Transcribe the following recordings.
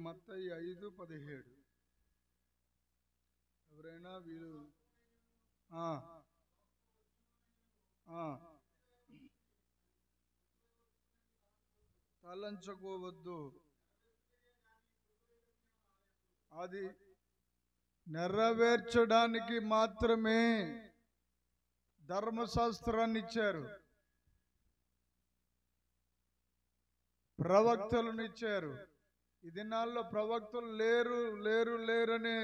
మత్తయి 5:17. ఎవరైనా వీళ్ళు తలంచుకోవద్దు, అది నెరవేర్చడానికి మాత్రమే ధర్మశాస్త్రాన్ని ఇచ్చారు, ప్రవక్తలను ఇచ్చారు. ఈ దినాల్లో ప్రవక్తలు లేరనే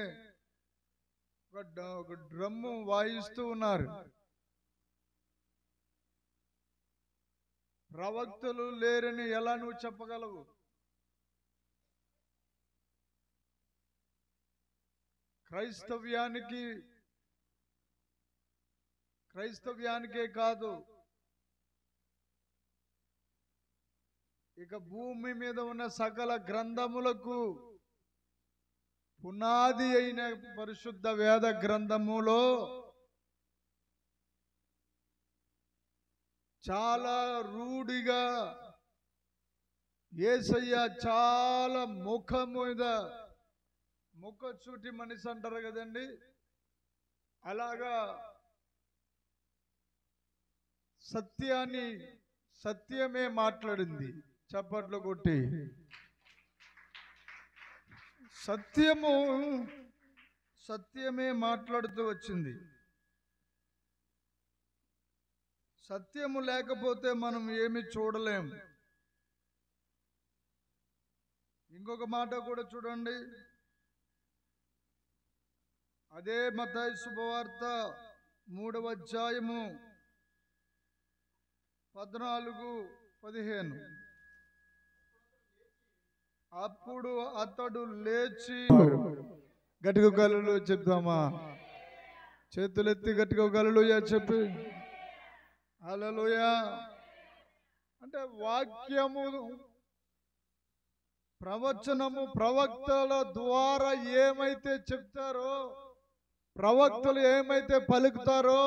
ఒక డ్రమ్ము వాయిస్తూ ఉన్నారు. ప్రవక్తలు లేరని ఎలా నువ్వు చెప్పగలవు? క్రైస్తవ్యానికే కాదు, ఇక భూమి మీద ఉన్న సకల గ్రంథములకు పునాది అయిన పరిశుద్ధ వేద గ్రంథములో చాలా రూఢిగా యేసయ్య చాలా ముఖచూటి మనిషి అంటారు కదండి, అలాగా సత్యమే మాట్లాడింది. చప్పట్లు కొట్టి సత్యమే మాట్లాడుతూ వచ్చింది. సత్యము లేకపోతే మనం ఏమి చూడలేం. ఇంకొక మాట కూడా చూడండి, అదే మత్తయి శుభవార్త 3వ అధ్యాయము 14-15. అప్పుడు అతడు లేచి, గట్టిగా గల్లులు చెప్తామా? చేతులెత్తి గట్టిగా గల్లులుయా చెప్పి, హల్లెలూయా. అంటే వాక్యము, ప్రవచనము ప్రవక్తల ద్వారా ఏమైతే చెప్తారో, ప్రవక్తలు ఏమైతే పలుకుతారో,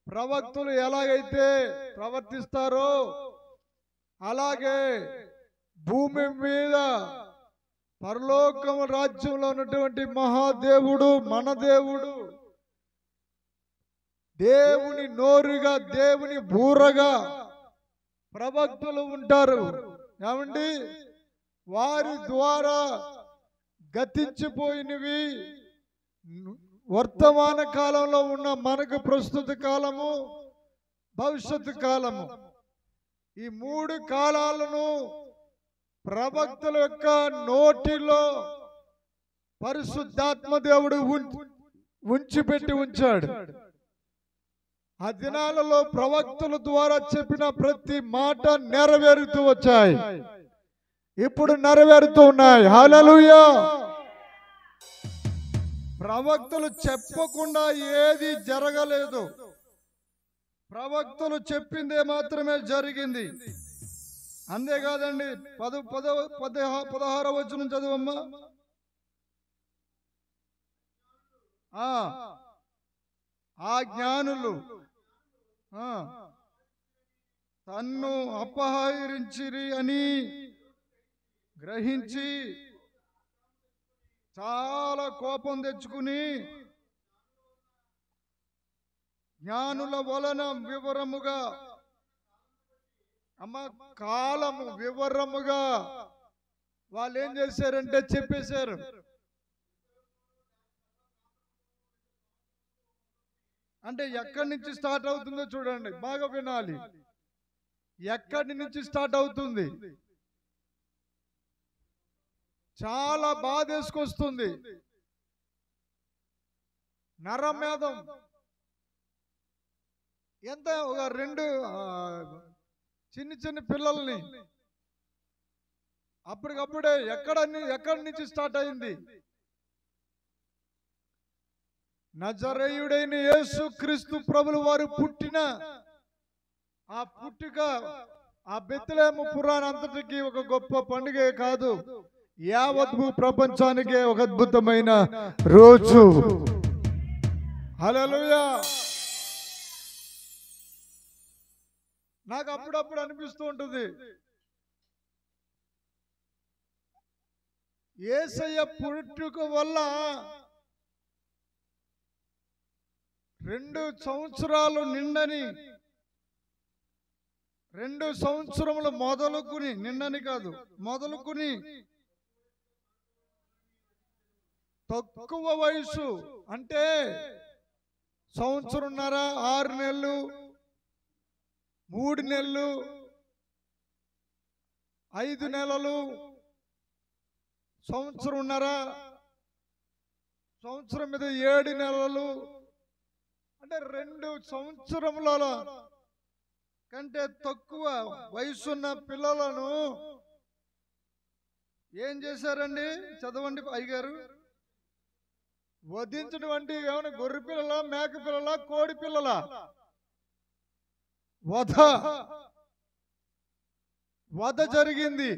ప్రవక్తలు ఎలాగైతే ప్రవర్తిస్తారో, అలాగే భూమి మీద పరలోకం రాజ్యంలో ఉన్నటువంటి మహాదేవుడు, మన దేవుడు, దేవుని నోరుగా, దేవుని బూరగా ప్రవక్తలు ఉంటారు. ఏమండి? వారి ద్వారా గతించిపోయినవి వర్తమాన కాలంలో ఉన్న మనకు ప్రస్తుత కాలము, భవిష్యత్తు కాలము, ఈ 3 కాలాలను ప్రవక్తల యొక్క నోటిలో పరిశుద్ధాత్మ దేవుడు ఉంచాడు. ఆ దినాలలో ప్రవక్తల ద్వారా చెప్పిన ప్రతి మాట నెరవేరుతూ వచ్చాయి, ఇప్పుడు నెరవేరుతూ ఉన్నాయి. హల్లెలూయా. ప్రవక్తలు చెప్పకుండా ఏది జరగలేదు, ప్రవక్తలు చెప్పిందే మాత్రమే జరిగింది. అంతేకాదండి, 16వ వచనం చదువమ్మా. ఆ జ్ఞానులు తన్ను అపహరించిరి అని గ్రహించి చాలా కోపం తెచ్చుకుని జ్ఞానుల వలన వివరముగా, కాలము వివరముగా వాళ్ళు ఏం చేశారంటే చెప్పేశారు. అంటే ఎక్కడి నుంచి స్టార్ట్ అవుతుందో చూడండి, బాగా వినాలి. ఎక్కడి నుంచి స్టార్ట్ అవుతుంది? చాలా బాధేసుకొస్తుంది. నరమేధం ఎంత, ఒక 2 చిన్న పిల్లల్ని అప్పటికప్పుడే ఎక్కడి నుంచి స్టార్ట్ అయింది? నజరేయుడైన యేసు క్రీస్తు ప్రభుల వారు పుట్టిన ఆ పుట్టుక, ఆ బెత్లెహేము పురాణం అంతటికి ఒక గొప్ప పండుగే కాదు, యావత్ ప్రపంచానికే ఒక అద్భుతమైన రోజు. హల్లెలూయా. నాకు అప్పుడప్పుడు అనిపిస్తూ ఉంటుంది, యేసయ్య పుట్టుక వల్ల 2 సంవత్సరాలు నిండని 2 సంవత్సరములు మొదలుకుని, నిండని కాదు, మొదలుకుని తక్కువ వయసు అంటే 1.5 సంవత్సరం, 6 నెలలు, 3 నెలలు, 5 నెలలు, 1.5 సంవత్సరం మీద 7 నెలలు అంటే 2 సంవత్సరముల కంటే తక్కువ వయసున్న పిల్లలను ఏం చేశారండి? చదవండి అయ్యగారు. వధించడం అంటే ఏమైనా గొర్రె పిల్లల, మేక పిల్లల, కోడి పిల్లల? వధ జరిగింది,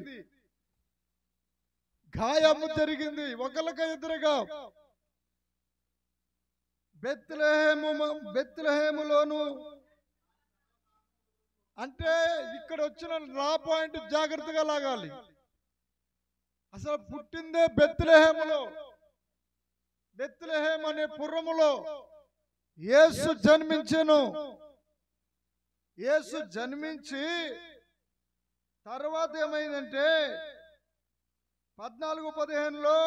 గాయము జరిగింది, ఒకరికి ఇద్దరుగా. బెత్లెహేములోను అంటే ఇక్కడ వచ్చిన లా పాయింట్ జాగ్రత్తగా లాగాలి. అసలు పుట్టిందే బెత్లెహేములో. బెత్లెహేం అనే పురములో యేసు జన్మించెను. యేసు జన్మించి తర్వాత ఏమైందంటే 14:15లో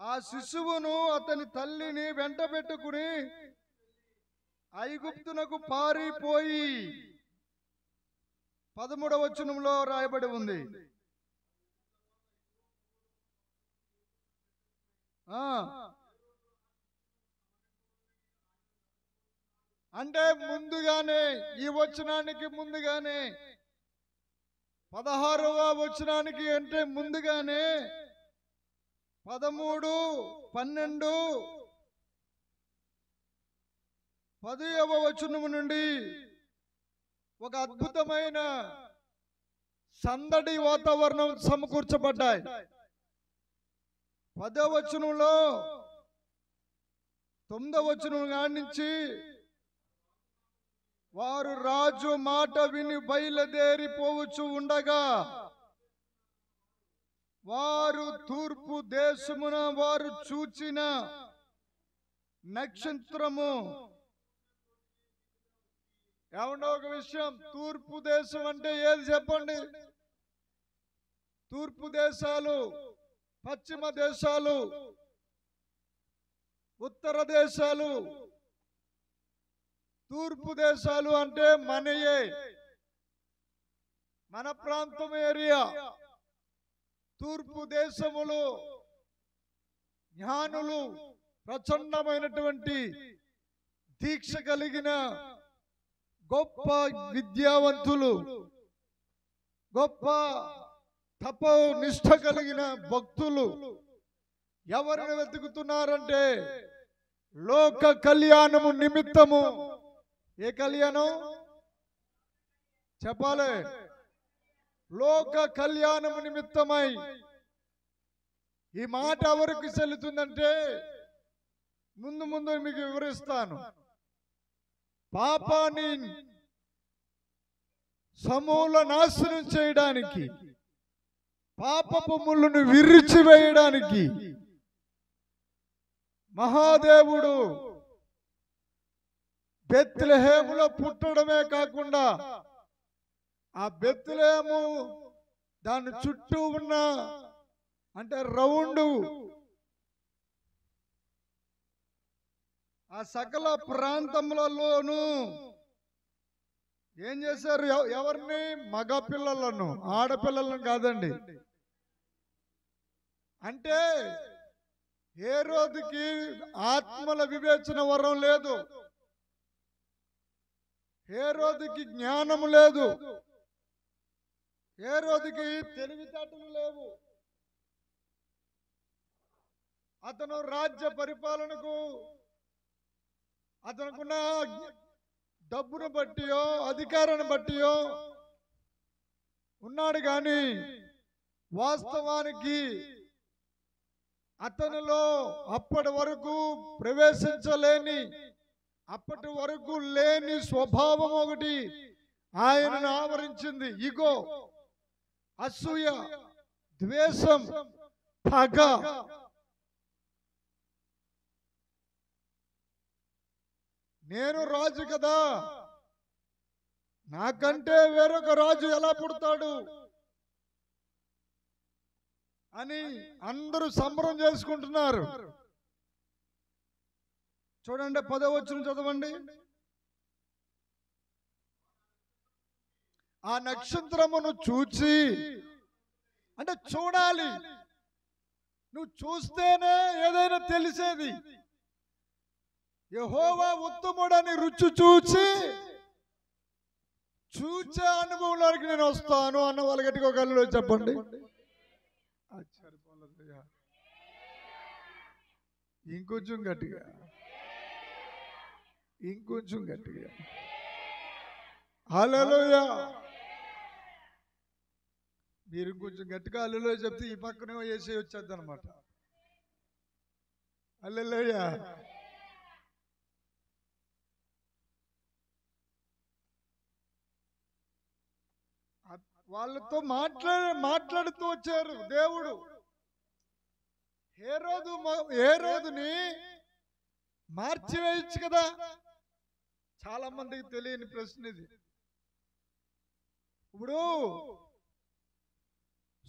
ఆ శిశువును అతని తల్లిని వెంట పెట్టుకుని ఐగుప్తునకు పారిపోయి 13వ వచనంలో రాయబడి ఉంది. అంటే ముందుగానే, ఈ వచనానికి ముందుగానే, 16వ వచనానికి అంటే ముందుగానే 13, 12, 10వ వచనము నుండి ఒక అద్భుతమైన సందడి వాతావరణం సమకూర్చబడ్డాయి. 10వ వచనంలో 9వ వచనం నుంచి వారు రాజు మాట విని బయలుదేరిపోవచ్చు ఉండగా వారు తూర్పు దేశమున వారు చూచిన నక్షత్రము. ఏమన్నా ఒక విషయం, తూర్పు దేశం అంటే ఏది చెప్పండి? తూర్పు దేశాలు, పశ్చిమ దేశాలు, ఉత్తర దేశాలు. తూర్పు దేశాలు అంటే మనయే, మన ప్రాంతం ఏరియా. తూర్పు దేశములు జ్ఞానులు, ప్రచండమైనటువంటి దీక్ష కలిగిన గొప్ప విద్యావంతులు, గొప్ప తపో నిష్ఠ కలిగిన భక్తులు ఎవరిని వెతుకుతున్నారంటే లోక కళ్యాణము నిమిత్తము. ఏ కళ్యాణం చెప్పాలి? లోక కళ్యాణము నిమిత్తమై. ఈ మాట ఎవరికి చెల్లుతుందంటే ముందు మీకు వివరిస్తాను. పాపాన్ని సమూల నాశనం చేయడానికి, పాపపు ముళ్ళను విరిచివేయడానికి మహాదేవుడు బెత్లెహేములో పుట్టడమే కాకుండా ఆ బెత్లెహేము దాని చుట్టూ ఉన్న అంటే రౌండు ఆ సకల ప్రాంతములలోనూ ఏం చేశారు? ఎవరిని? మగ పిల్లలను, ఆడపిల్లలను కాదండి. అంటే హేరోదుకి ఆత్మల వివేచన వరం లేదు, హేరోదుకి జ్ఞానము లేదు, హేరోదుకి తెలివితేటలు లేవు. అతను రాజ్య పరిపాలనకు అతనుకున్న డబ్బును బట్టియో అధికారాన్ని బట్టియో ఉన్నాడు, కానీ వాస్తవానికి అతనిలో అప్పటి వరకు ప్రవేశించలేని, అప్పటి వరకు లేని స్వభావం ఒకటి ఆయనను ఆవరించింది. ఇగో, అసూయ, ద్వేషం, పగ. నేను రాజు కదా, నాకంటే వేరొక రాజు ఎలా పుడతాడు అని అందరూ సంబరం చేసుకుంటున్నారు. చూడండి 10వ వచనం చదవండి. ఆ నక్షత్రమును చూచి, అంటే చూడాలి, నువ్వు చూస్తేనే ఏదైనా తెలిసేది. యెహోవా ఉత్తముడని రుచి చూచే అనుభవంలోకి నేను వస్తాను అన్న వాళ్ళ గట్టిగా ఒక అల్లులో చెప్పండి. ఇంకొంచెం గట్టిగా, ఇంకొంచెం గట్టిగా. హల్లెలూయా. మీరు కొంచెం గట్టిగా హల్లెలూయా చెప్తే ఈ పక్కనే వేసి వచ్చేద్ది అనమాట. హల్లెలూయా. వాళ్ళతో మాట్లాడుతూ వచ్చారు దేవుడు. హేరోదుని మార్చివేయచ్చు కదా. చాలా మందికి తెలియని ప్రశ్న ఇది. ఇప్పుడు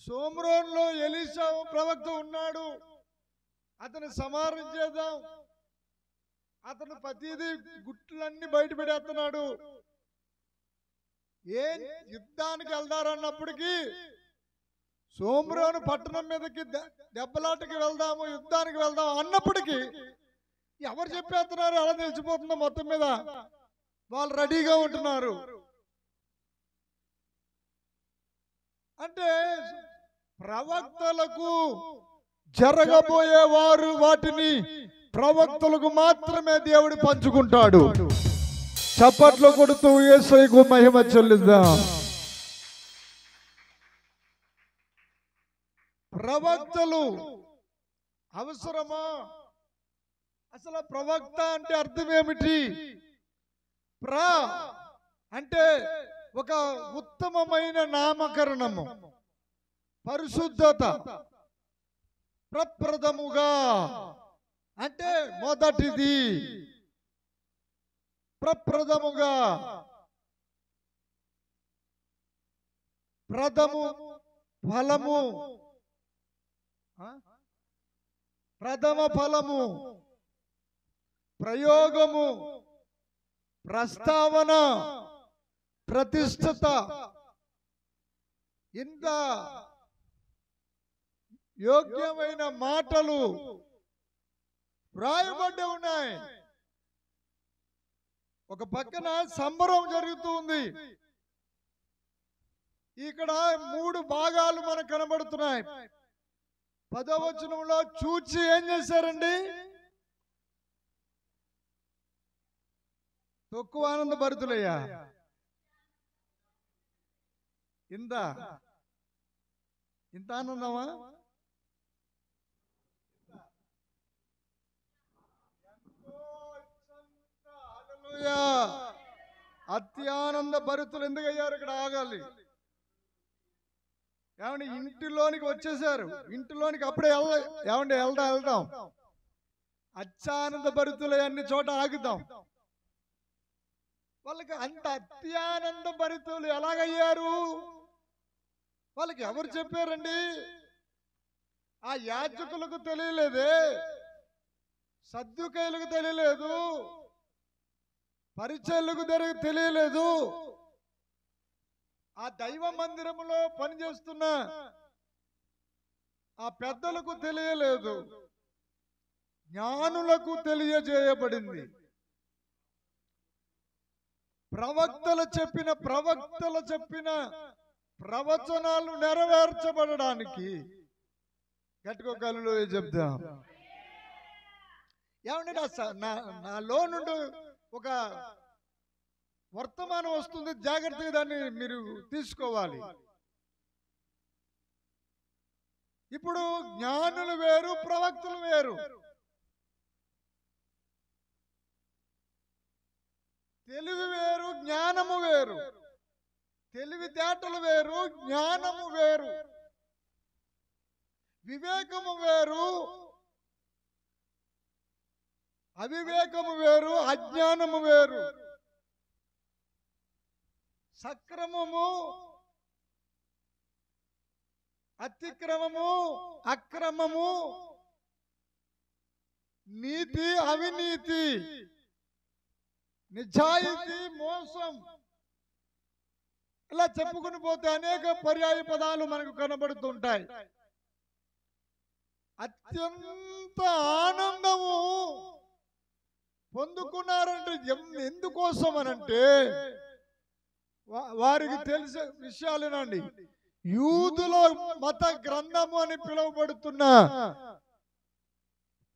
సోమ్రోన్లో ఎలీషా ప్రవక్త ఉన్నాడు, అతను సంహారం చేద్దాం, అతను ప్రతిదీ గుట్లన్నీ బయట పెడేస్తున్నాడు. ఏం యుద్ధానికి వెళ్దారన్నప్పటికీ సోమ్రోను పట్టణం మీదకి దెబ్బలాటకి వెళ్దాము, యుద్ధానికి వెళ్దాం అన్నప్పటికీ ఎవరు చెప్పేస్తున్నారు అలా తెలిసిపోతుందో మొత్తం మీద వాళ్ళు రెడీగా ఉంటున్నారు. అంటే ప్రవక్తలకు జరగబోయేవారు వాటిని ప్రవక్తలకు మాత్రమే దేవుడు పంచుకుంటాడు. చప్పట్లు కొడుతూ యేసయ్యకు మహిమ చెల్లిద్దాం. ప్రవక్తలు అవసరమా? అసలు ప్రవక్త అంటే అర్థం ఏమిటి? అంటే ఒక ఉత్తమమైన నామకరణము, పరిశుద్ధత, ప్రప్రథముగా అంటే మొదటిది, ప్రప్రథముగా, ప్రథము ఫలము, ప్రథమ ఫలము, ప్రయోగము, ప్రస్తావన, ప్రతిష్ఠత. ఇంత యోగ్యమైన మాటలు వ్రాయబడి ఉన్నాయి. ఒక పక్కన సంబరం జరుగుతుంది. ఇక్కడ 3 భాగాలు మనకు కనబడుతున్నాయి. 10వ వచనంలో చూచి ఏం చేశారండి? తక్కువ ఆనంద భరితులయ్యా. ఇంత ఆనందమా? అత్యానంద భరితులు ఎందుకు అయ్యారు? ఇక్కడ ఆగాలి. ఏమండి ఇంటిలోనికి వచ్చేసారు, ఇంటిలోనికి అప్పుడే వెళ్దాం. అత్యానంద భరితులు అన్ని చోట ఆగుదాం. వాళ్ళకి అంత అత్యానంద భరితులు ఎలాగయ్యారు? వాళ్ళకి ఎవరు చెప్పారండి? ఆ యాజకులకు తెలియలేదే, సద్దుకైలకు తెలియలేదు, పరిచయులకు తెలియలేదు, ఆ దైవ మందిరములో పనిచేస్తున్న ఆ పెద్దలకు తెలియలేదు, జ్ఞానులకు తెలియజేయబడింది. ప్రవక్తలు చెప్పిన ప్రవచనాలు నెరవేర్చబడడానికి గట్టిగా కళ్ళు చెప్దాం. ఏమంటే నాలో నుండి ఒక వర్తమానం వస్తుంది, జాగ్రత్తగా దాన్ని మీరు తీసుకోవాలి. ఇప్పుడు జ్ఞానులు వేరు, ప్రవక్తలు వేరు. తెలివి వేరు, జ్ఞానము వేరు. తెలివితేటలు వేరు, జ్ఞానము వేరు. వివేకము వేరు, అవివేకము వేరు, అజ్ఞానము వేరు. సక్రమము, అతిక్రమము, అక్రమము, నీతి, అవినీతి, నిజాయితీ, మోసం, ఇలా చెప్పుకుని పోతే అనేక పర్యాయ పదాలు మనకు కనబడుతుంటాయి. అత్యంత ఆనందము పొందుకున్నారంటే ఎందుకోసం అనంటే వారికి తెలిసే విషయాలేనండి. యూదుల మత గ్రంథము అని పిలువబడుతున్న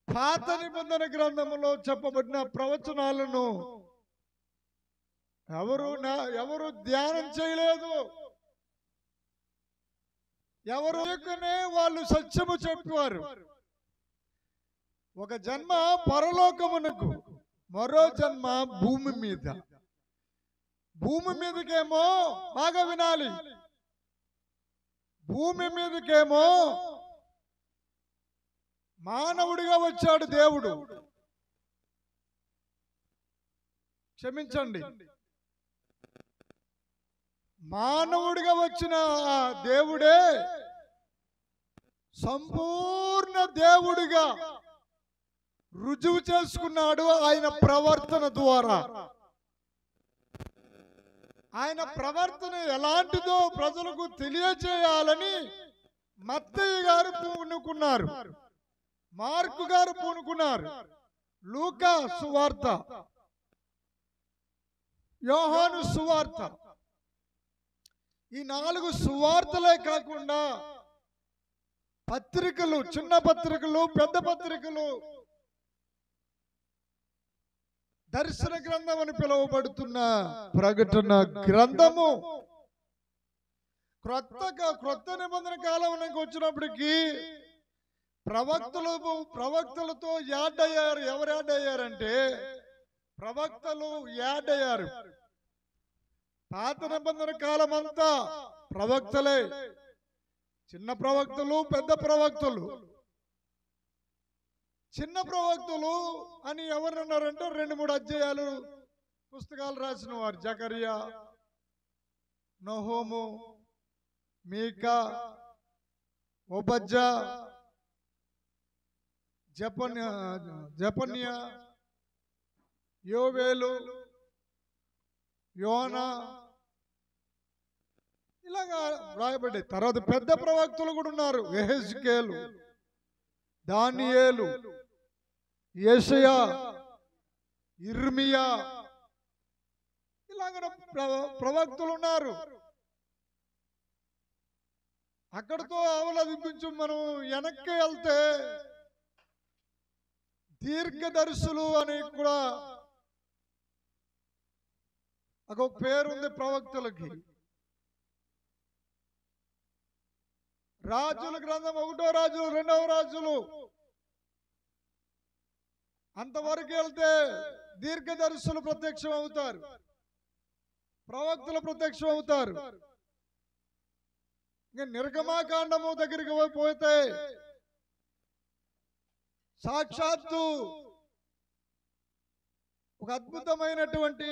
పాత నిబంధన గ్రంథములో చెప్పబడిన ప్రవచనాలను ఎవరు ధ్యానం చేయలేదు. వాళ్ళు సత్యము చెప్పేవారు. ఒక జన్మ పరలోకమునకు, మరో జన్మ భూమి మీద. భూమి మీదకేమో బాగా వినాలి, భూమి మీదకేమో మానవుడిగా వచ్చాడు దేవుడు. క్షమించండి, మానవుడిగా వచ్చిన దేవుడే సంపూర్ణ దేవుడిగా రుజువు చేసుకున్నాడు ఆయన ప్రవర్తన ద్వారా. ఆయన ప్రవర్తన ఎలాంటిదో ప్రజలకు తెలియజేయాలని మత్తయి గారు పూనుకున్నారు, మార్కు గారు పూనుకున్నారు, లూకా సువార్త, యోహాను సువార్త, ఈ 4 సువార్తలే కాకుండా పత్రికలు, చిన్న పత్రికలు, పెద్ద పత్రికలు, దర్శన గ్రంథం అని పిలువబడుతున్న ప్రకటన గ్రంథము, క్రొత్త నిబంధన కాలం వచ్చినప్పటికీ ప్రవక్తలతో యాడ్ అయ్యారు. ఎవరు యాడ్ అయ్యారంటే ప్రవక్తలు యాడ్ అయ్యారు. పాత నిబంధన కాలం అంతా ప్రవక్తలే, చిన్న ప్రవక్తలు, పెద్ద ప్రవక్తలు. చిన్న ప్రవక్తలు అని ఎవరన్నారంటే 2-3 అధ్యాయాలు పుస్తకాలు రాసిన వారు. జకరియా, నహూము, మీకా, ఓబద్యా, జెఫన్యా, యోవేలు, యోనా, ఇలాగా రాయబడ్డాయి. తర్వాత పెద్ద ప్రవక్తలు కూడా ఉన్నారు. యెహెజ్కేలు, దానియేలు, యెషయా, ఇర్మియా, ఇలాగ ప్రవక్తలు ఉన్నారు. అక్కడితో అవలది కొంచెం మనం వెనక్కి వెళ్తే దీర్ఘదర్శులు అని కూడా ఒక పేరుంది ప్రవక్తలకి. రాజుల గ్రంథం 1వ రాజులు, 2వ రాజులు అంతవరకు వెళ్తే దీర్ఘదర్శులు ప్రత్యక్షం అవుతారు, ప్రవక్తలు ప్రత్యక్షం అవుతారు. ఇంకా నిర్గమాకాండము దగ్గరికి పోతే సాక్షాత్తు ఒక అద్భుతమైనటువంటి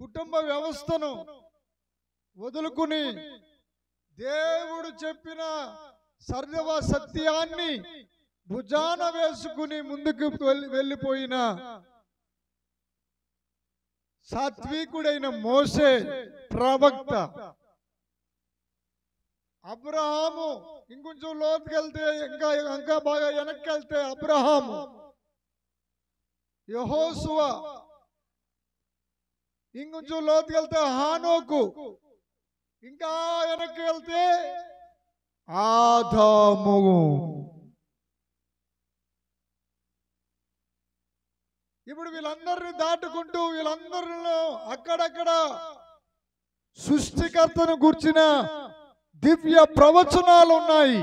కుటుంబ వ్యవస్థను వదులుకుని దేవుడు చెప్పిన సర్వ సత్యాన్ని భుజాన వేసుకుని ముందుకు వెళ్ళిపోయిన సాత్వికుడైన మోషే ప్రవక్త. అబ్రహాము, ఇంకొంచెం లోతుకెళ్తే ఇంకా బాగా వెనక్కి వెళ్తే అబ్రహాము, యెహోషువ, ఇంకొంచెం లోతుకెళ్తే హానోకు, ఇంకా వెనక్కి వెళ్తే ఆదాము. ఇప్పుడు వీళ్ళందరినీ దాటుకుంటూ వీళ్ళందరిలో అక్కడక్కడ సృష్టికర్తను గుర్చిన దివ్య ప్రవచనాలు ఉన్నాయి,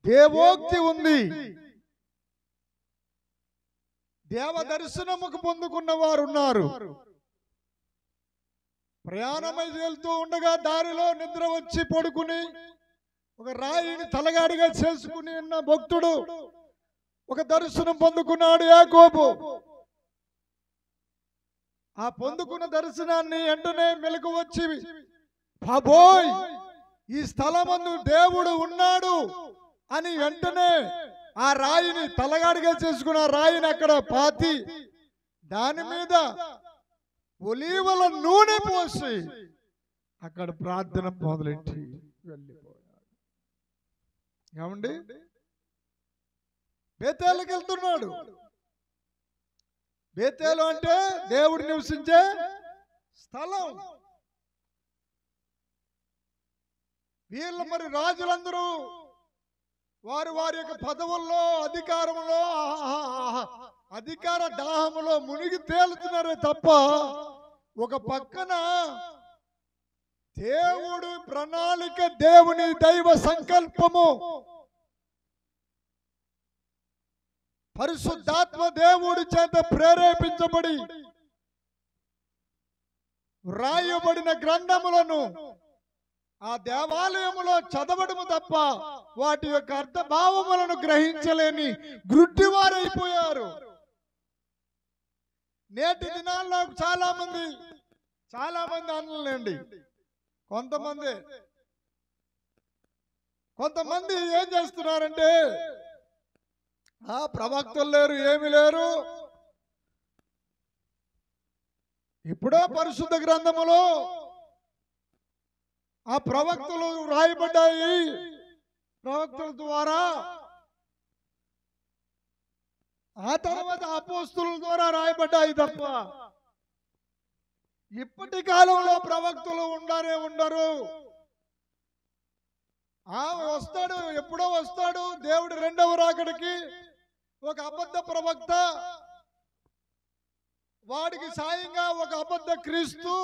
దేవోక్తి ఉంది. దేవ దర్శనముకు పొందుకున్న వారు ఉన్నారు. ప్రయాణమై వెళ్తూ ఉండగా దారిలో నిద్ర వచ్చి పడుకుని ఒక రాయిని తలగాడిగా చేసుకుని ఉన్న భక్తుడు ఒక దర్శనం పొందుకున్నాడు యాకోబు. ఆ పొందుకున్న దర్శనాన్ని వెంటనే మెలకు వచ్చి, బాబోయ్ ఈ స్థలమందు దేవుడు ఉన్నాడు అని వెంటనే ఆ రాయిని తలగాడిగా చేసుకున్న రాయిని అక్కడ పాతి దాని మీద ఒలీవల నూనె పోసి అక్కడ ప్రార్థన మొదలెట్టి వెళ్ళిపోయాడు. ఏమండి, బేతేలుకి వెళ్తున్నాడు. బేతేలు అంటే దేవుడు నివసించే స్థలం. వీళ్ళు మరి రాజులందరూ వారి వారి యొక్క పదవుల్లో అధికారంలో అధికార దాహములో మునిగి తేలుతున్నారే తప్ప ఒక పక్కన దేవుడు ప్రణాళిక, దేవుని దైవ సంకల్పము, పరిశుద్ధాత్మ దేవుడి చేత ప్రేరేపించబడి రాయబడిన గ్రంథములను ఆ దేవాలయములో చదవడము తప్ప వాటి యొక్క అర్థభావములను గ్రహించలేని గ్రుడ్డివారైపోయారు. నేటి దినాల్లో చాలా మంది అనలేండి, కొంతమంది ఏం చేస్తున్నారంటే, ఆ ప్రవక్తలు లేరు, ఏమి లేరు, ఇప్పుడో పరిశుద్ధ గ్రంథములో ఆ ప్రవక్తలు రాయబడ్డాయి, ప్రవక్తల ద్వారా, ఆ తర్వాత అపోస్తుల ద్వారా రాయబడ్డాయి తప్ప ఇప్పటి కాలంలో ప్రవక్తలు ఉండరు. వస్తాడు, ఎప్పుడో వస్తాడు దేవుడు రెండవ రాకడికి, ఒక అబద్ధ ప్రవక్త, వాడికి సాయంగా ఒక అబద్ధ క్రీస్తు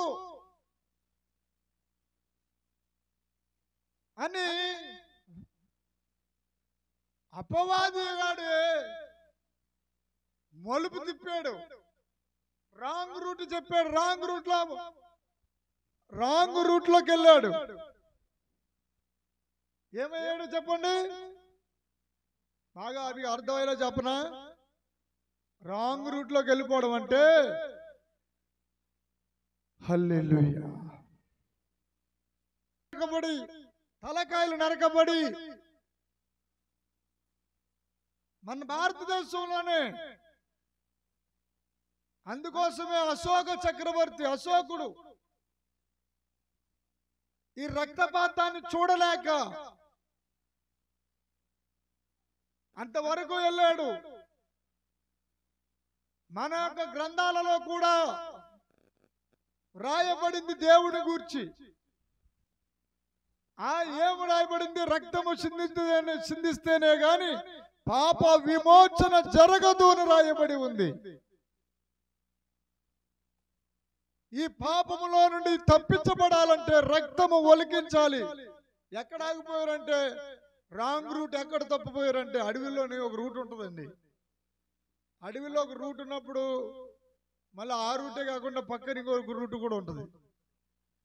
అని అపవాది గాడు మలుపు తిప్పాడు, రాంగ్ రూట్ చెప్పాడు, రాంగ్ రూట్ లోకి వెళ్ళాడు. ఏమయ్యాడు చెప్పండి, బాగా అది అర్థమయ్యేలా చెప్పనా? రాంగ్ రూట్ లోకి వెళ్ళిపోవడం అంటే హల్లెలూయా, తలకాయలు నరకబడి మన భారతదేశంలోనే, అందుకోసమే అశోకుడు ఈ రక్తపాతాన్ని చూడలేక అంతవరకు వెళ్ళాడు. మన యొక్క గ్రంథాలలో కూడా రాయబడింది దేవుని గూర్చి. ఏం రాయబడింది? రక్తము చిందిస్తేనే గాని పాప విమోచన జరగదు అని రాయబడి ఉంది. ఈ పాపములో నుండి తప్పించబడాలంటే రక్తము ఒలికించాలి. ఎక్కడ ఆగిపోయారంటే రాంగ్ రూట్. ఎక్కడ తప్పిపోయారంటే అడవిలోని ఒక రూట్ ఉంటుందండి. అడవిలో ఒక రూట్ ఉన్నప్పుడు మళ్ళీ ఆ రూటే కాకుండా పక్కన ఇంకొక రూట్ కూడా ఉంటుంది.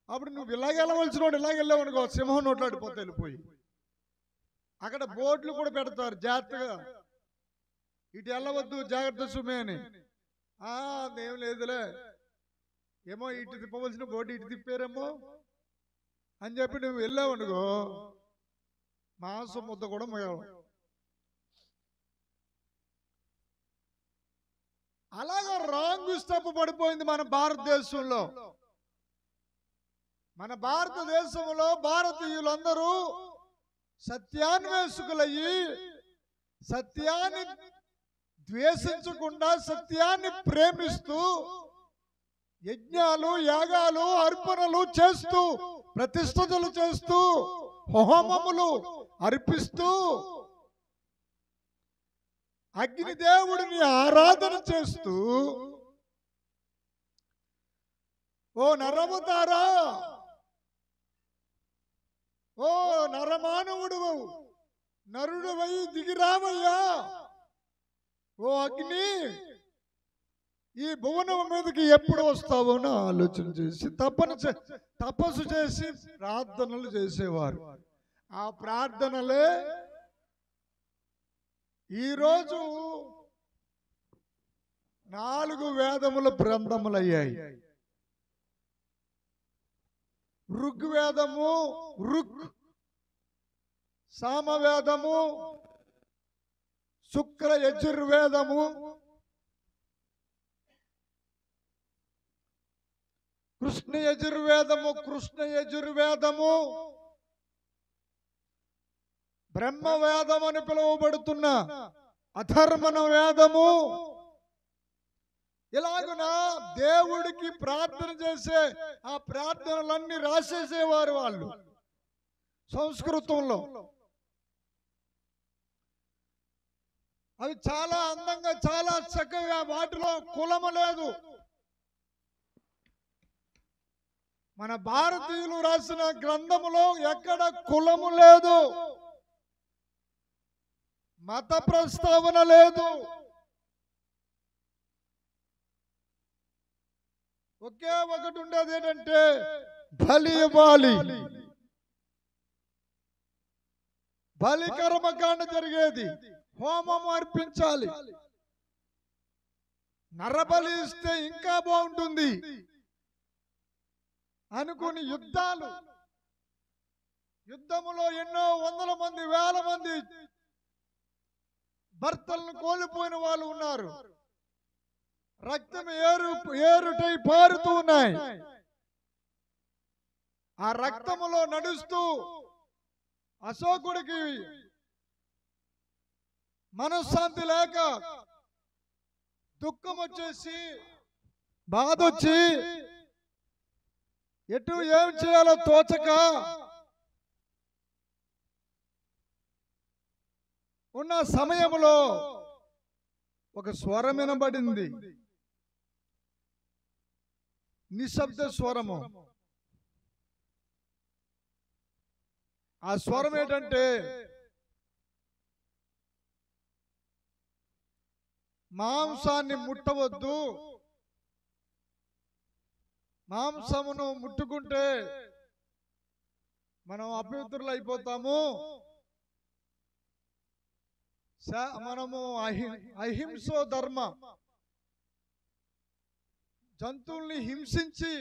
అప్పుడు నువ్వు ఇలాగెళ్ళవలసిన వాడు ఇలాగెళ్ళావు అనుకో, సింహం నోట్లాడిపోతే వెళ్ళిపోయి. అక్కడ బోర్డులు కూడా పెడతారు, జాగ్రత్తగా ఇటు వెళ్ళవద్దు, జాగ్రత్త సుమే అని. అదేం లేదులే, ఏమో ఇటు తిప్పవలసిన బోర్డు ఇటు తిప్పారేమో అని చెప్పి నువ్వు వెళ్ళావు అనుకో, మాంసం ముద్ద కూడా మిగలవు. అలాగా రాంగ్ స్టెప్ పడిపోయింది మన భారతదేశంలో. మన భారతదేశంలో భారతీయులందరూ సత్యాన్వేషకులయ్యి సత్యాన్ని ద్వేషించకుండా సత్యాన్ని ప్రేమిస్తూ యజ్ఞాలు, యాగాలు, అర్పణలు చేస్తూ, ప్రతిష్ఠలు చేస్తూ, హోమములు అర్పిస్తూ అగ్నిదేవుడిని ఆరాధన చేస్తూ, ఓ నరవతారా, ఓ నరమానవుడు, నరుడవై దిగిరావయ్యా, ఓ అగ్ని ఈ భువనం మీదకి ఎప్పుడు వస్తావో అని ఆలోచన చేసి తపస్సు చేసి ప్రార్థనలు చేసేవారు. ఆ ప్రార్థనలే ఈరోజు 4 వేదముల గ్రంథములయ్యాయి. ఋగ్వేదము, సామవేదము, శుక్ర యజుర్వేదము, కృష్ణ యజుర్వేదము, బ్రహ్మవేదం అని పిలువబడుతున్న అధర్మణ వేదము. ఇలాగున దేవుడికి ప్రార్థన చేసే ఆ ప్రార్థనలన్నీ రాసేసేవారు వాళ్ళు సంస్కృతంలో. అవి చాలా అందంగా, చాలా చక్కగా, వాటిలో కులము లేదు. మన భారతీయులు రాసిన గ్రంథములో ఎక్కడ కులము లేదు, మత ప్రస్తావన లేదు. ఒకే ఒకటి ఉండేది ఏంటంటే బలి ఇవ్వాలి. బలి కర్మకాండ జరిగేది, హోమం అర్పించాలి. నరబలి ఇస్తే ఇంకా బాగుంటుంది అనుకుని యుద్ధములో ఎన్నో వందల మంది, వేల మంది భర్తలను కోల్పోయిన వాళ్ళు ఉన్నారు. రక్తం ఏరుటై పారుతూ ఉన్నాయి. ఆ రక్తములో నడుస్తూ అశోకుడికి మనశ్శాంతి లేక, దుఃఖం వచ్చేసి, బాధ వచ్చి, ఎటు ఏం చేయాలో తోచక ఉన్న సమయంలో ఒక స్వరం వినబడింది, నిశ్శబ్ద స్వరము. ఆ స్వరం ఏంటంటే, మాంసాన్ని ముట్టవద్దు, మాంసమును ముట్టుకుంటే మనం అపవిత్రులు అయిపోతాము, మనము అహింసో ధర్మ, జంతువుల్ని హింసించి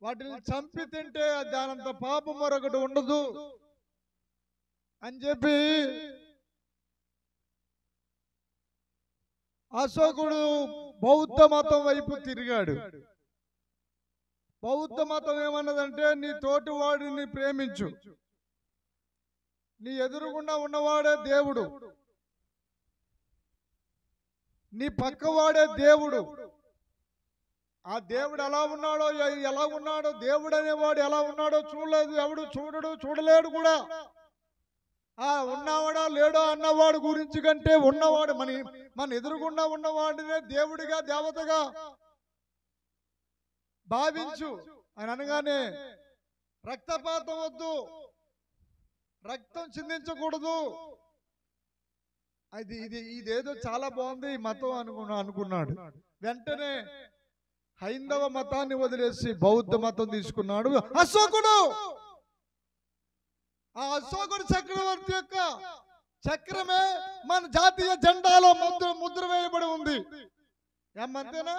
వాటిని చంపి తింటే దానంత పాపం మరొకటి ఉండదు అని చెప్పి అశోకుడు బౌద్ధ మతం వైపు తిరిగాడు. బౌద్ధ మతం ఏమన్నదంటే, నీ తోటి వాడిని ప్రేమించు, నీ ఎదురుగుండా ఉన్నవాడే దేవుడు, నీ పక్కవాడే దేవుడు. ఆ దేవుడు ఎలా ఉన్నాడో దేవుడు అనేవాడు ఎలా ఉన్నాడో చూడలేదు, ఎవడు చూడలేడు కూడా. ఆ ఉన్నవాడా లేడో అన్నవాడు గురించి కంటే ఉన్నవాడు మన ఎదురుగుండా ఉన్నవాడినే దేవుడిగా, దేవతగా భావించు అని అనగానే, రక్తపాతం వద్దు, రక్తం చిందించకూడదు, ఇదేదో చాలా బాగుంది ఈ మతం అనుకున్నాడు. వెంటనే హైందవ మతాన్ని వదిలేసి బౌద్ధ మతం తీసుకున్నాడు అశోకుడు. ఆ అశోకుడు చక్రవర్తి యొక్క చక్రమే మన జాతీయ జెండాలో ముద్ర వేయబడి ఉంది. ఏమంతేనా?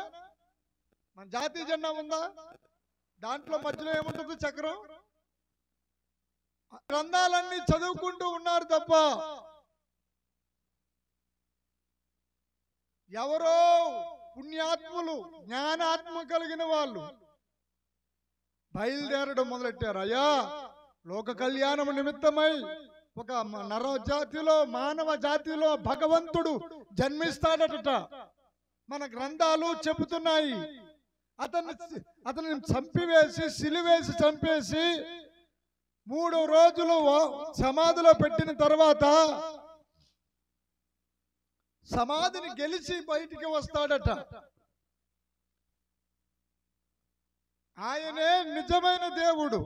మన జాతీయ జెండా ఉందా? దాంట్లో మధ్యలో ఏముంటుంది? చక్రం. గ్రంథాలన్నీ చదువుకుంటూ ఉన్నారు తప్ప ఎవరో పుణ్యాత్ములు, జ్ఞానాత్మ కలిగిన వాళ్ళు బయలుదేరడం మొదలెట్టారు. అయ్యా, లోక కళ్యాణం నిమిత్తమై ఒక మానవ జాతిలో భగవంతుడు జన్మిస్తాడట. మన గ్రంథాలు చెబుతున్నాయి. అతన్ని చంపివేసి, సిలివేసి చంపేసి 3 రోజులు సమాధిలో పెట్టిన తర్వాత సమాధిని గెలిచి బయటికి వస్తాడట. ఆయనే నిజమైన దేవుడు.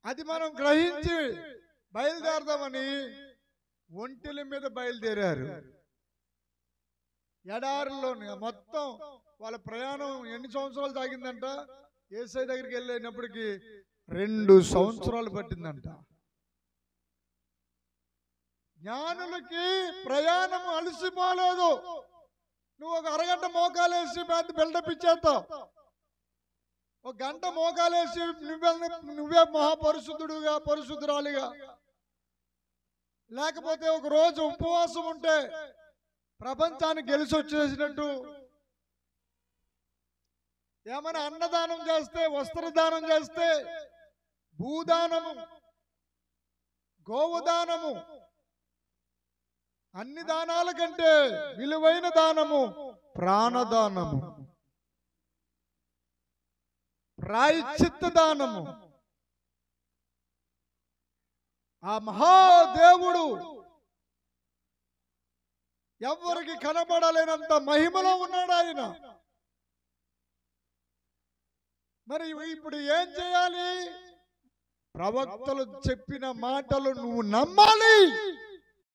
అది మనం గ్రహించి బయలుదేరదామని ఒంటెల మీద బయలుదేరారు. ఎడారిలోని మొత్తం వాళ్ళ ప్రయాణం ఎన్ని సంవత్సరాలు సాగిందంట. యేసయ్య దగ్గరికి వెళ్ళినప్పటికీ 2 సంవత్సరాలు పట్టిందంట. జ్ఞానులకి ప్రయాణం అలసిపోలేదు. నువ్వు ఒక అరగంట మోకాలేసి బిల్డప్ ఇచ్చేస్తావు, ఒక గంట మోకాలేసి నువ్వే మహాపరిశుద్ధుడుగా పరిశుద్ధురాలిగా, లేకపోతే ఒక రోజు ఉపవాసం ఉంటే ప్రపంచాన్ని గెలిచి వచ్చేసినట్టు, ఏమైనా అన్నదానం చేస్తే, వస్త్రదానం చేస్తే, భూదానము, గోవుదానము, అన్ని దానాల కంటే విలువైన దానము ప్రాణదానము, ప్రాయశ్చిత్త దానము. ఆ మహాదేవుడు ఎవరికి కనబడలేనంత మహిమలో ఉన్నాడు ఆయన. మరి ఇప్పుడు ఏం చేయాలి? ప్రవక్తలు చెప్పిన మాటలు నువ్వు నమ్మాలి.